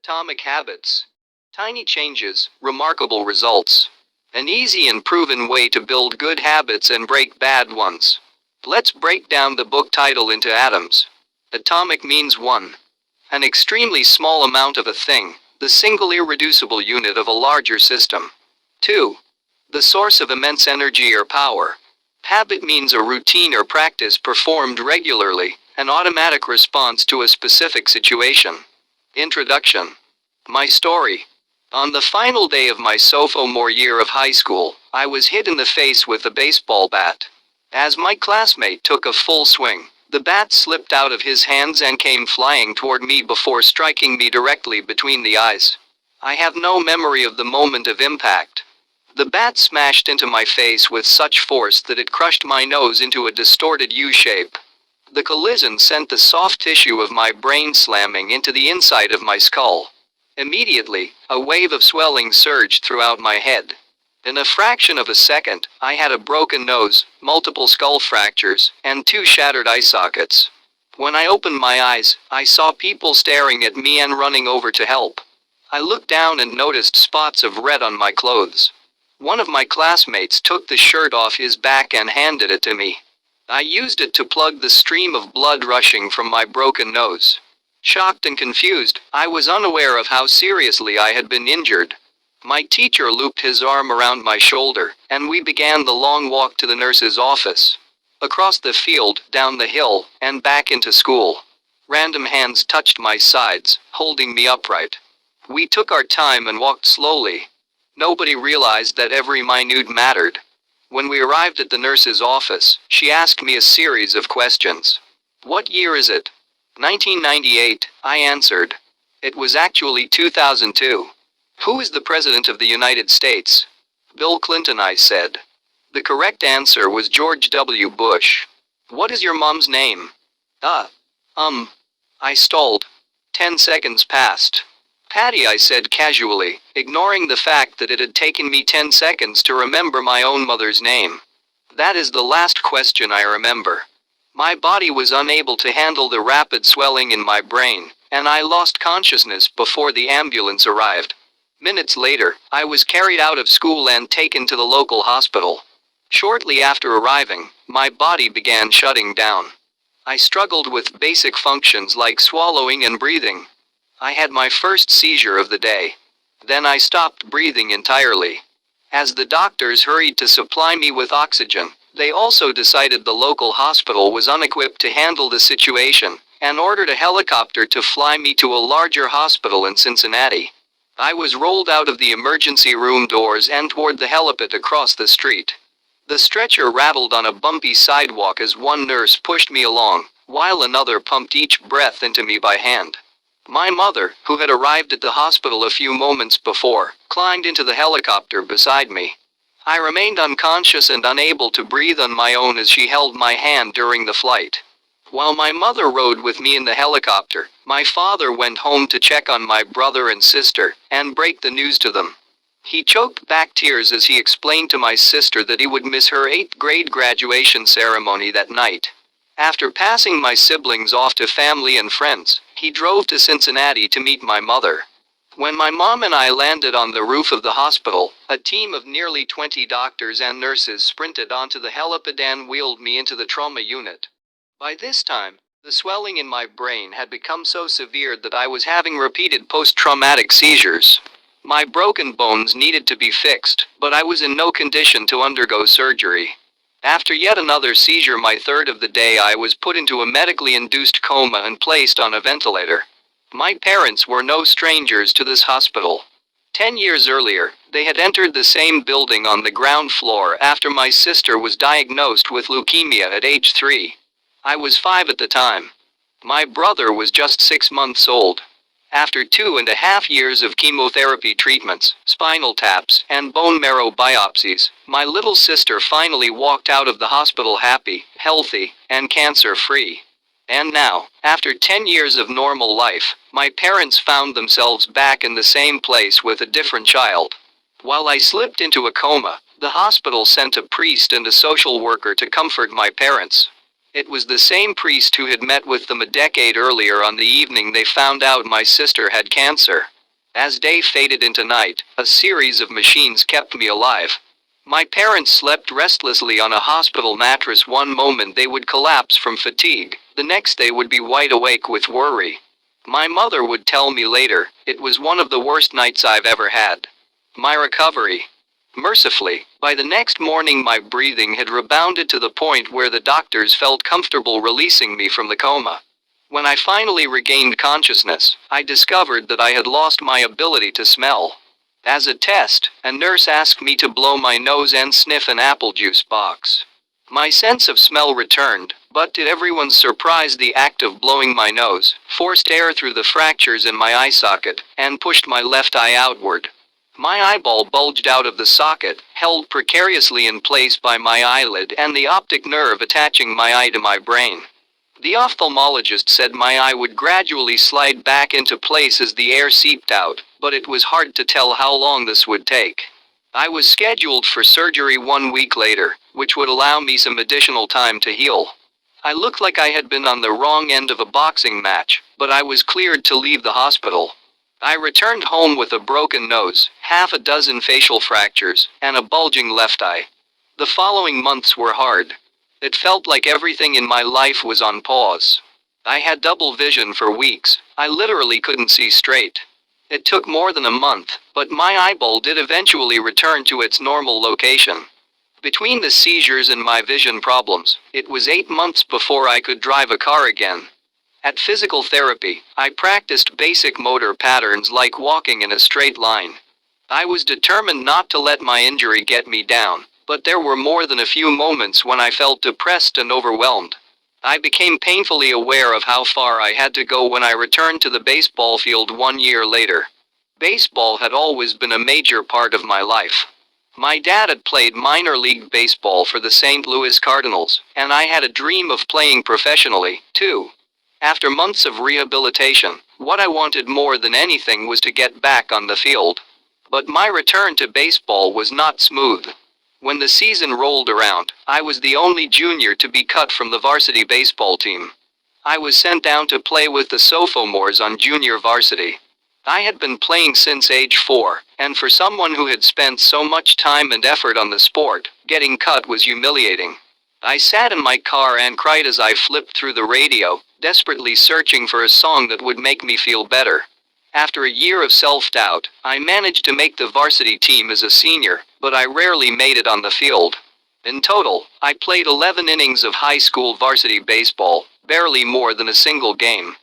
Atomic habits. Tiny changes, remarkable results. An easy and proven way to build good habits and break bad ones. Let's break down the book title into atoms. Atomic means one. An extremely small amount of a thing, the single irreducible unit of a larger system. 2. The source of immense energy or power. Habit means a routine or practice performed regularly, an automatic response to a specific situation. Introduction. My story. On the final day of my sophomore year of high school, I was hit in the face with a baseball bat. As my classmate took a full swing, the bat slipped out of his hands and came flying toward me before striking me directly between the eyes. I have no memory of the moment of impact. The bat smashed into my face with such force that it crushed my nose into a distorted U shape. The collision sent the soft tissue of my brain slamming into the inside of my skull. Immediately, a wave of swelling surged throughout my head. In a fraction of a second, I had a broken nose, multiple skull fractures, and 2 shattered eye sockets. When I opened my eyes, I saw people staring at me and running over to help. I looked down and noticed spots of red on my clothes. One of my classmates took the shirt off his back and handed it to me. I used it to plug the stream of blood rushing from my broken nose. Shocked and confused, I was unaware of how seriously I had been injured. My teacher looped his arm around my shoulder, and we began the long walk to the nurse's office. Across the field, down the hill, and back into school. Random hands touched my sides, holding me upright. We took our time and walked slowly. Nobody realized that every minute mattered. When we arrived at the nurse's office, she asked me a series of questions. "What year is it?" 1998, I answered. It was actually 2002. "Who is the President of the United States?" "Bill Clinton," I said. The correct answer was George W. Bush. "What is your mom's name?" I stalled. 10 seconds passed. "Patty," I said casually, ignoring the fact that it had taken me 10 seconds to remember my own mother's name. That is the last question I remember. My body was unable to handle the rapid swelling in my brain, and I lost consciousness before the ambulance arrived. Minutes later, I was carried out of school and taken to the local hospital. Shortly after arriving, my body began shutting down. I struggled with basic functions like swallowing and breathing. I had my first seizure of the day. Then I stopped breathing entirely. As the doctors hurried to supply me with oxygen, they also decided the local hospital was unequipped to handle the situation, and ordered a helicopter to fly me to a larger hospital in Cincinnati. I was rolled out of the emergency room doors and toward the helipad across the street. The stretcher rattled on a bumpy sidewalk as one nurse pushed me along, while another pumped each breath into me by hand. My mother, who had arrived at the hospital a few moments before, climbed into the helicopter beside me. I remained unconscious and unable to breathe on my own as she held my hand during the flight. While my mother rode with me in the helicopter, my father went home to check on my brother and sister, and break the news to them. He choked back tears as he explained to my sister that he would miss her 8th grade graduation ceremony that night. After passing my siblings off to family and friends, he drove to Cincinnati to meet my mother. When my mom and I landed on the roof of the hospital, a team of nearly 20 doctors and nurses sprinted onto the helipad and wheeled me into the trauma unit. By this time, the swelling in my brain had become so severe that I was having repeated post-traumatic seizures. My broken bones needed to be fixed, but I was in no condition to undergo surgery. After yet another seizure, my third of the day, I was put into a medically induced coma and placed on a ventilator. My parents were no strangers to this hospital. 10 years earlier, they had entered the same building on the ground floor after my sister was diagnosed with leukemia at age 3. I was 5 at the time. My brother was just 6 months old. After 2.5 years of chemotherapy treatments, spinal taps, and bone marrow biopsies, my little sister finally walked out of the hospital happy, healthy, and cancer-free. And now, after 10 years of normal life, my parents found themselves back in the same place with a different child. While I slipped into a coma, the hospital sent a priest and a social worker to comfort my parents. It was the same priest who had met with them a decade earlier on the evening they found out my sister had cancer. As day faded into night, a series of machines kept me alive. My parents slept restlessly on a hospital mattress. One moment they would collapse from fatigue, the next they would be wide awake with worry. My mother would tell me later, it was one of the worst nights I've ever had. My recovery. Mercifully, by the next morning my breathing had rebounded to the point where the doctors felt comfortable releasing me from the coma. When I finally regained consciousness, I discovered that I had lost my ability to smell. As a test, a nurse asked me to blow my nose and sniff an apple juice box. My sense of smell returned, but to everyone's surprise the act of blowing my nose forced air through the fractures in my eye socket and pushed my left eye outward. My eyeball bulged out of the socket, held precariously in place by my eyelid and the optic nerve attaching my eye to my brain. The ophthalmologist said my eye would gradually slide back into place as the air seeped out, but it was hard to tell how long this would take. I was scheduled for surgery 1 week later, which would allow me some additional time to heal. I looked like I had been on the wrong end of a boxing match, but I was cleared to leave the hospital. I returned home with a broken nose, half a dozen facial fractures, and a bulging left eye. The following months were hard. It felt like everything in my life was on pause. I had double vision for weeks. I literally couldn't see straight. It took more than a month, but my eyeball did eventually return to its normal location. Between the seizures and my vision problems, it was 8 months before I could drive a car again. At physical therapy, I practiced basic motor patterns like walking in a straight line. I was determined not to let my injury get me down, but there were more than a few moments when I felt depressed and overwhelmed. I became painfully aware of how far I had to go when I returned to the baseball field 1 year later. Baseball had always been a major part of my life. My dad had played minor league baseball for the St. Louis Cardinals, and I had a dream of playing professionally, too. After months of rehabilitation, what I wanted more than anything was to get back on the field. But my return to baseball was not smooth. When the season rolled around, I was the only junior to be cut from the varsity baseball team. I was sent down to play with the sophomores on junior varsity. I had been playing since age 4, and for someone who had spent so much time and effort on the sport, getting cut was humiliating. I sat in my car and cried as I flipped through the radio, desperately searching for a song that would make me feel better. After a year of self-doubt, I managed to make the varsity team as a senior, but I rarely made it on the field. In total, I played 11 innings of high school varsity baseball, barely more than a single game.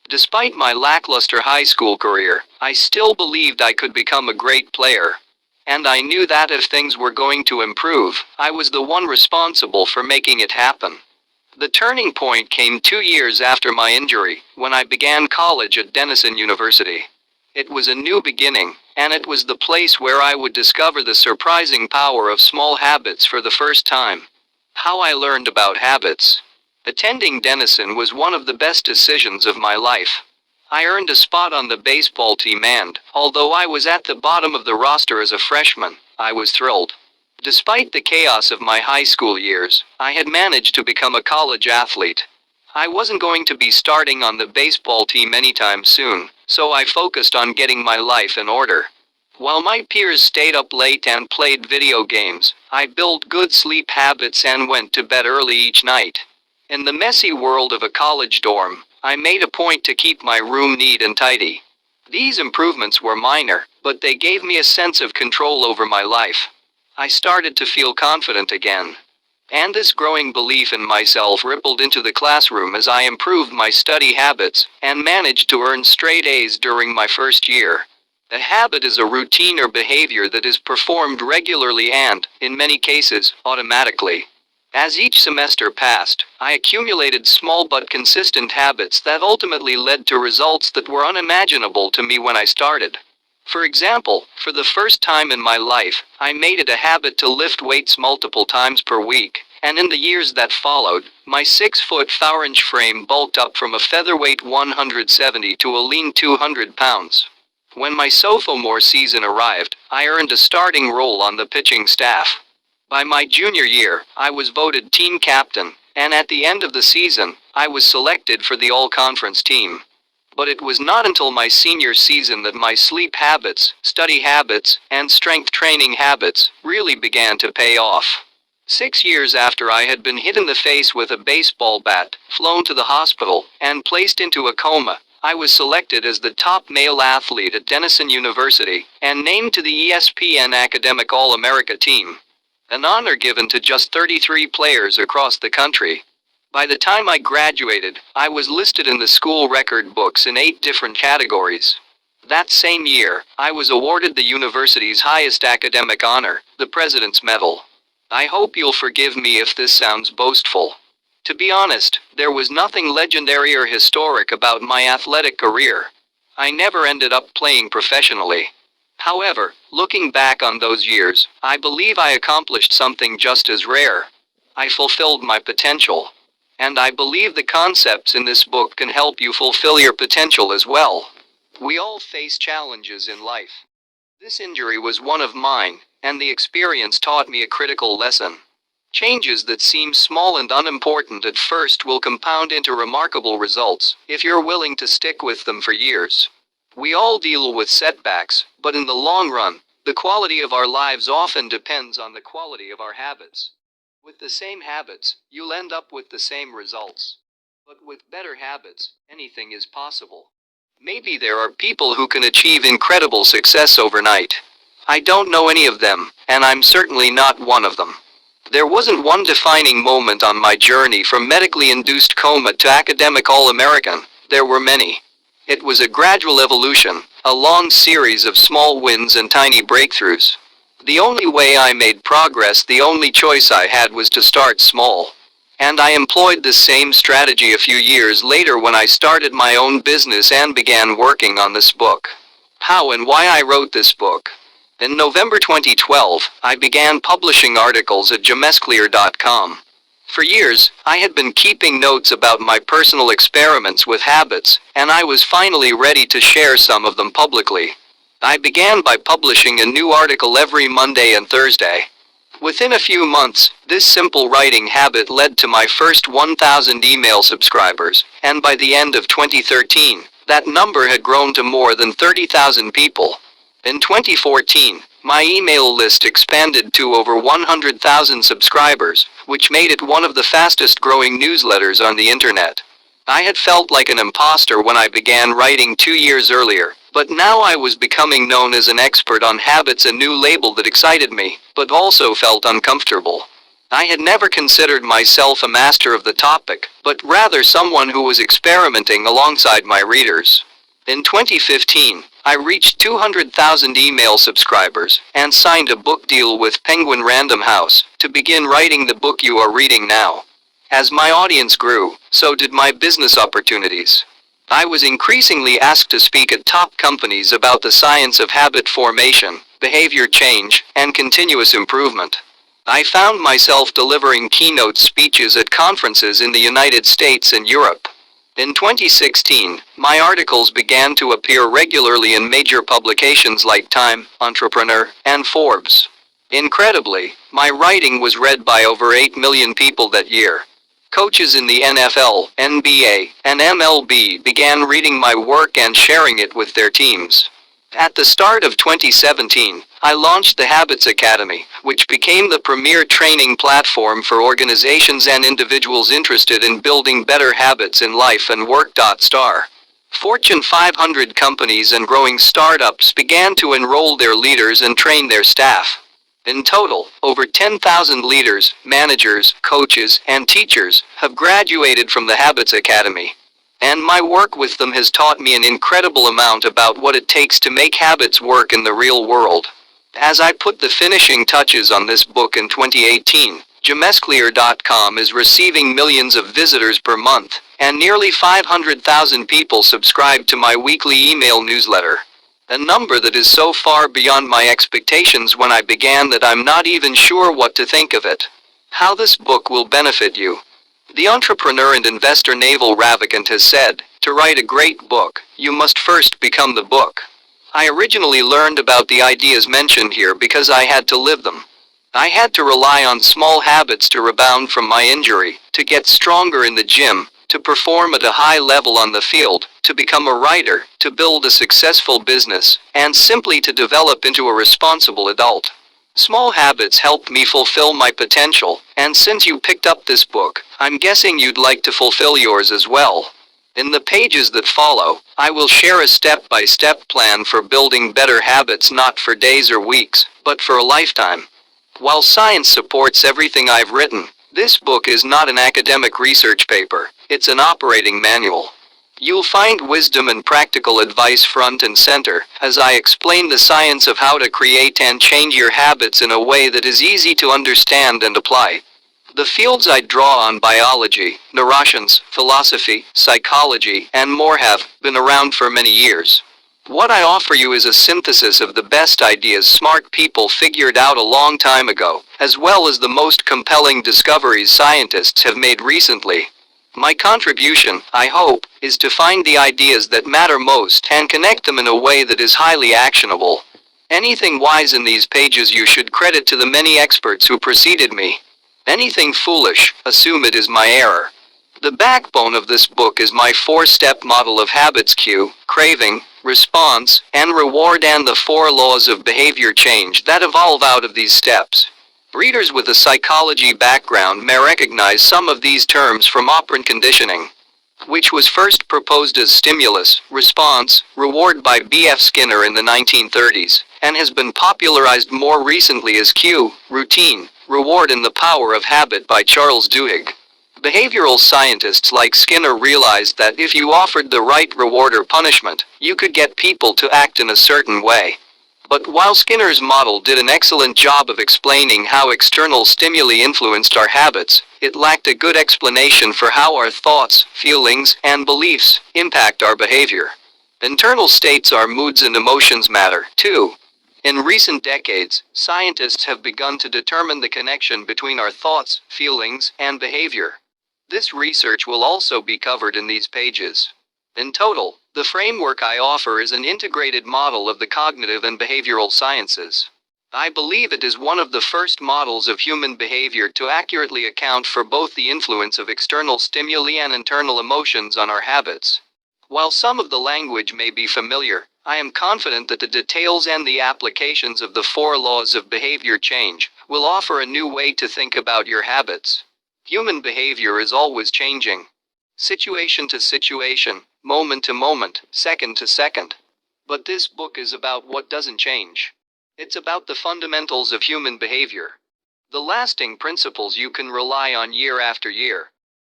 Despite my lackluster high school career, I still believed I could become a great player. And I knew that if things were going to improve, I was the one responsible for making it happen. The turning point came 2 years after my injury, when I began college at Denison University. It was a new beginning, and it was the place where I would discover the surprising power of small habits for the first time. How I learned about habits. Attending Denison was one of the best decisions of my life. I earned a spot on the baseball team and, although I was at the bottom of the roster as a freshman, I was thrilled. Despite the chaos of my high school years, I had managed to become a college athlete. I wasn't going to be starting on the baseball team anytime soon, so I focused on getting my life in order. While my peers stayed up late and played video games, I built good sleep habits and went to bed early each night. In the messy world of a college dorm, I made a point to keep my room neat and tidy. These improvements were minor, but they gave me a sense of control over my life. I started to feel confident again. And this growing belief in myself rippled into the classroom as I improved my study habits and managed to earn straight A's during my first year. A habit is a routine or behavior that is performed regularly and, in many cases, automatically. As each semester passed, I accumulated small but consistent habits that ultimately led to results that were unimaginable to me when I started. For example, for the first time in my life, I made it a habit to lift weights multiple times per week, and in the years that followed, my 6-foot 4-inch frame bulked up from a featherweight 170 to a lean 200 pounds. When my sophomore season arrived, I earned a starting role on the pitching staff. By my junior year, I was voted team captain, and at the end of the season, I was selected for the all-conference team. But it was not until my senior season that my sleep habits, study habits, and strength training habits really began to pay off. 6 years after I had been hit in the face with a baseball bat, flown to the hospital, and placed into a coma, I was selected as the top male athlete at Denison University, and named to the ESPN Academic All-America team. An honor given to just 33 players across the country. By the time I graduated, I was listed in the school record books in 8 different categories. That same year, I was awarded the university's highest academic honor, the President's Medal. I hope you'll forgive me if this sounds boastful. To be honest, there was nothing legendary or historic about my athletic career. I never ended up playing professionally. However, looking back on those years, I believe I accomplished something just as rare. I fulfilled my potential. And I believe the concepts in this book can help you fulfill your potential as well. We all face challenges in life. This injury was one of mine, and the experience taught me a critical lesson. Changes that seem small and unimportant at first will compound into remarkable results, if you're willing to stick with them for years. We all deal with setbacks, but in the long run, the quality of our lives often depends on the quality of our habits. With the same habits, you'll end up with the same results. But with better habits, anything is possible. Maybe there are people who can achieve incredible success overnight. I don't know any of them, and I'm certainly not one of them. There wasn't one defining moment on my journey from medically induced coma to academic All-American. There were many. It was a gradual evolution, a long series of small wins and tiny breakthroughs. The only way I made progress, the only choice I had, was to start small. And I employed the same strategy a few years later when I started my own business and began working on this book. How and why I wrote this book. In November 2012, I began publishing articles at jamesclear.com. For years, I had been keeping notes about my personal experiments with habits, and I was finally ready to share some of them publicly. I began by publishing a new article every Monday and Thursday. Within a few months, this simple writing habit led to my first 1,000 email subscribers, and by the end of 2013, that number had grown to more than 30,000 people. In 2014, my email list expanded to over 100,000 subscribers, which made it one of the fastest growing newsletters on the internet. I had felt like an imposter when I began writing 2 years earlier, but now I was becoming known as an expert on habits, a new label that excited me, but also felt uncomfortable. I had never considered myself a master of the topic, but rather someone who was experimenting alongside my readers. In 2015, I reached 200,000 email subscribers, and signed a book deal with Penguin Random House, to begin writing the book you are reading now. As my audience grew, so did my business opportunities. I was increasingly asked to speak at top companies about the science of habit formation, behavior change, and continuous improvement. I found myself delivering keynote speeches at conferences in the United States and Europe. In 2016, my articles began to appear regularly in major publications like Time, Entrepreneur, and Forbes. Incredibly, my writing was read by over 8 million people that year. Coaches in the NFL, NBA, and MLB began reading my work and sharing it with their teams. At the start of 2017, I launched the Habits Academy, which became the premier training platform for organizations and individuals interested in building better habits in life and work. Fortune 500 companies and growing startups began to enroll their leaders and train their staff. In total, over 10,000 leaders, managers, coaches, and teachers have graduated from the Habits Academy. And my work with them has taught me an incredible amount about what it takes to make habits work in the real world. As I put the finishing touches on this book in 2018, jamesclear.com is receiving millions of visitors per month, and nearly 500,000 people subscribe to my weekly email newsletter. A number that is so far beyond my expectations when I began that I'm not even sure what to think of it. How this book will benefit you. The entrepreneur and investor Naval Ravikant has said, to write a great book, you must first become the book. I originally learned about the ideas mentioned here because I had to live them. I had to rely on small habits to rebound from my injury, to get stronger in the gym, to perform at a high level on the field, to become a writer, to build a successful business, and simply to develop into a responsible adult. Small habits helped me fulfill my potential, and since you picked up this book, I'm guessing you'd like to fulfill yours as well. In the pages that follow, I will share a step-by-step plan for building better habits, not for days or weeks, but for a lifetime. While science supports everything I've written, this book is not an academic research paper, it's an operating manual. You'll find wisdom and practical advice front and center, as I explain the science of how to create and change your habits in a way that is easy to understand and apply. The fields I draw on, biology, neuroscience, philosophy, psychology, and more, have been around for many years. What I offer you is a synthesis of the best ideas smart people figured out a long time ago, as well as the most compelling discoveries scientists have made recently. My contribution, I hope, is to find the ideas that matter most and connect them in a way that is highly actionable. Anything wise in these pages you should credit to the many experts who preceded me. Anything foolish, assume it is my error. The backbone of this book is my 4-step model of habits: cue, craving, response, and reward, and the 4 laws of behavior change that evolve out of these steps. Readers with a psychology background may recognize some of these terms from operant conditioning, which was first proposed as stimulus, response, reward by B.F. Skinner in the 1930s, and has been popularized more recently as cue, routine, reward, and the power of habit by Charles Duhigg. Behavioral scientists like Skinner realized that if you offered the right reward or punishment, you could get people to act in a certain way. But while Skinner's model did an excellent job of explaining how external stimuli influenced our habits, it lacked a good explanation for how our thoughts, feelings, and beliefs impact our behavior. Internal states, our moods and emotions, matter, too. In recent decades, scientists have begun to determine the connection between our thoughts, feelings, and behavior. This research will also be covered in these pages. In total, the framework I offer is an integrated model of the cognitive and behavioral sciences. I believe it is one of the first models of human behavior to accurately account for both the influence of external stimuli and internal emotions on our habits. While some of the language may be familiar, I am confident that the details and the applications of the 4 laws of behavior change will offer a new way to think about your habits. Human behavior is always changing, situation to situation, moment to moment, second to second. But this book is about what doesn't change. It's about the fundamentals of human behavior. The lasting principles you can rely on year after year.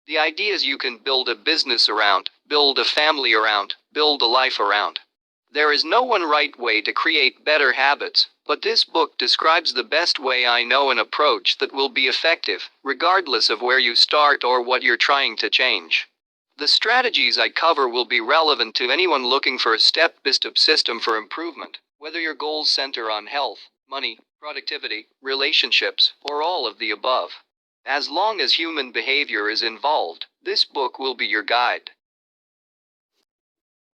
The ideas you can build a business around, build a family around, build a life around. There is no one right way to create better habits, but this book describes the best way I know, an approach that will be effective, regardless of where you start or what you're trying to change. The strategies I cover will be relevant to anyone looking for a step-by-step system for improvement, whether your goals center on health, money, productivity, relationships, or all of the above. As long as human behavior is involved, this book will be your guide.